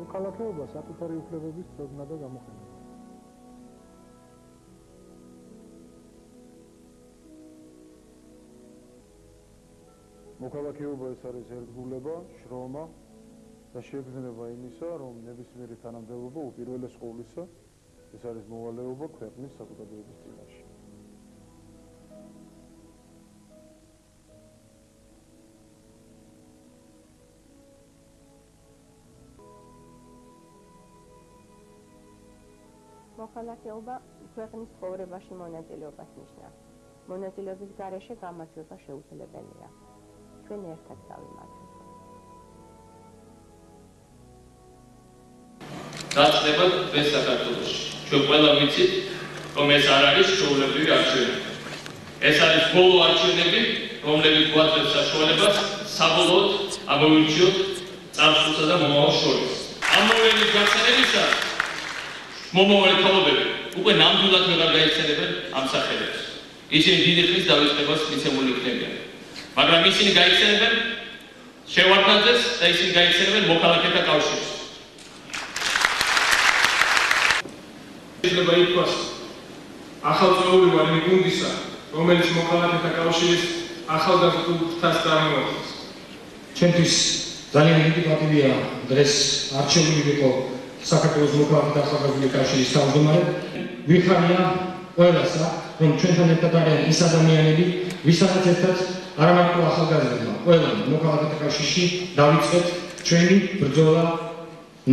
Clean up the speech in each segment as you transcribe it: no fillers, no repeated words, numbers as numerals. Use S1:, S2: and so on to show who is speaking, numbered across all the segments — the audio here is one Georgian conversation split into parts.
S1: მოქალაქეობა საკუთარი უფლებების ცოდნა და გამოყენება. მოქალაქეობა ეს არის ერთგულება, შრომა და შეგრძნება იმისა, რომ ნებისმიერი თანამდებობა უპირველეს ყოვლისა ეს არის მოვალეობა ქვეყნის საზოგადოების წინაშე.
S2: მოქალაქეობა ქვეყნის ცხოვრებაში მონაწილეობას ნიშნავს. მონაწილეობის გარეშე გამარჯვება შეუძლებელია. ჩვენ ერთად დავიმარჯვებთ.
S3: დაწყება დღეს საქართველოში. ჩვენ ყველა ვიცით, რომ ეს არ არის ჩვეულებრივი არჩევნები. ეს არის ბოლო არჩევნები, რომლებიც გვაძლევს საშუალებას საბოლოოდ ამოვირჩიოთ წარსულსა და მომავალს შორის. ამ მოვლენის გახსნებისა მომავალი თაობები უკვე ნამდვილად ვეღარ გაიხსენებენ ამ სახელებს. ისინი დიდი ხნის დავიწყებას მიცემული იქნებიან. მაგრამ ისინი გაიხსენებენ შევარდნაძეს და ისინი გაიხსენებენ მოქალაქეთა კავშირს. შეიძლება ითქვას, ახალწეული ვარ იმ გუნდისა, რომელიც მოქალაქეთა კავშირის ახალგაზრდულთას წარმოადგენს.
S4: ჩემთვის ძალიან დიდი პატივია დღეს არჩეული ვიყო საქართველოს მოქალაქეთა ახალგაზრდული კავშირის თავმჯდომარე. ვიხარია ყველასა, რომ ჩვენთან ერთად არიან ის ადამიანები, ვისაც ერთად არამარტო ახალგაზრდებმა, ყველა მოქალაქეთა კავშირში დავიწყეთ ჩვენი ბრძოლა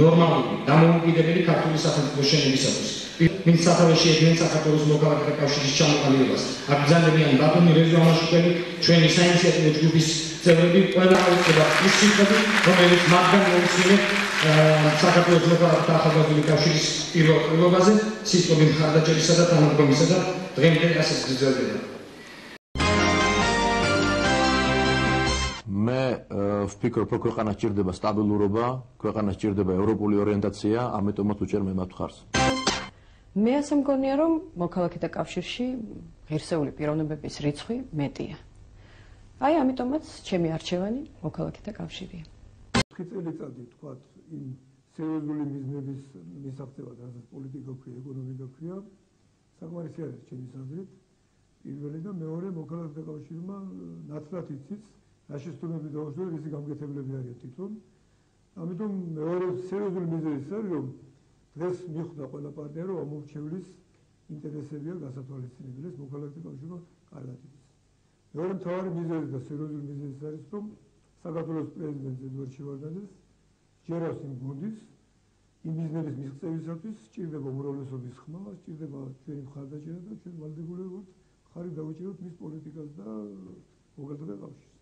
S4: ნორმალური, დამოუკიდებელი ქართული სახელმწიფოს შენობისათვის. ვინც სათავეში ედგნენ საქართველოს მოქალაქეთა კავშირის ჩამოყალიბებას. აკრძალებიან ბატონი რეზო ამაშუკველი, ჩვენი საინიციატივო ჯგუფის წევრები, ყველა აუწყება ის სიტყვები, რომელიც მათგან მოусმინეთ საქართველოს მოქალაქეთა ახალგაზრდული კავშირის პირველ ყრილობაზე, სიტყვები მხარდაჭერისა და თანადგომისა და დღემდე ასეც გრძელდება.
S5: მე ვფიქრობ, რომ ქვეყანას სჭირდება სტაბილურობა, ქვეყანას სჭირდება ევროპული ორიენტაცია, ამიტომაც უჭერ მე მათ ხარს.
S6: მე ასე მგონია, რომ მოქალაქეთა კავშირში ღირსეული პიროვნებების რიცხვი მეტია. აი ამიტომაც ჩემი არჩევანი მოქალაქეთა კავშირია.
S1: 4 წელიწადი თქვათ იმ სერიოზული მიზნების მისაღწევად, რასაც პოლიტიკა ქვია, ეკონომიკა ქვია, საკმარისი არის ჩემი აზრით. პირველი და მეორე მოქალაქეთა კავშირმა ნაცვლად იცის, რა შეცდომები დაუშვია, რისი გამგეთებლები არიან თვითონ. ამიტომ მეორე სერიოზული მიზეზი ის არის, რომ დღეს მიხვდა ყველა პარტია, რომ ამორჩევლის ინტერესებია გასათვალისწინებელი, ეს მოქალაქეთა კავშირმა კარგად იცის. მეორე მთავარი მიზეზი და სერიოზული მიზეზი ის არის, რომ საქართველოს პრეზიდენტ ედვარდ შევარდნაძეს ჯერავს იმ გუნდის, იმ მიზნების მიღწევისათვის სჭირდება უმრავლესობის ხმა, სჭირდება ჩვენი მხარდაჭერა და ჩვენ ვალდებულები ვართ მხარი დავუჭეროთ მის პოლიტიკას და მოქალაქეთა კავშირს.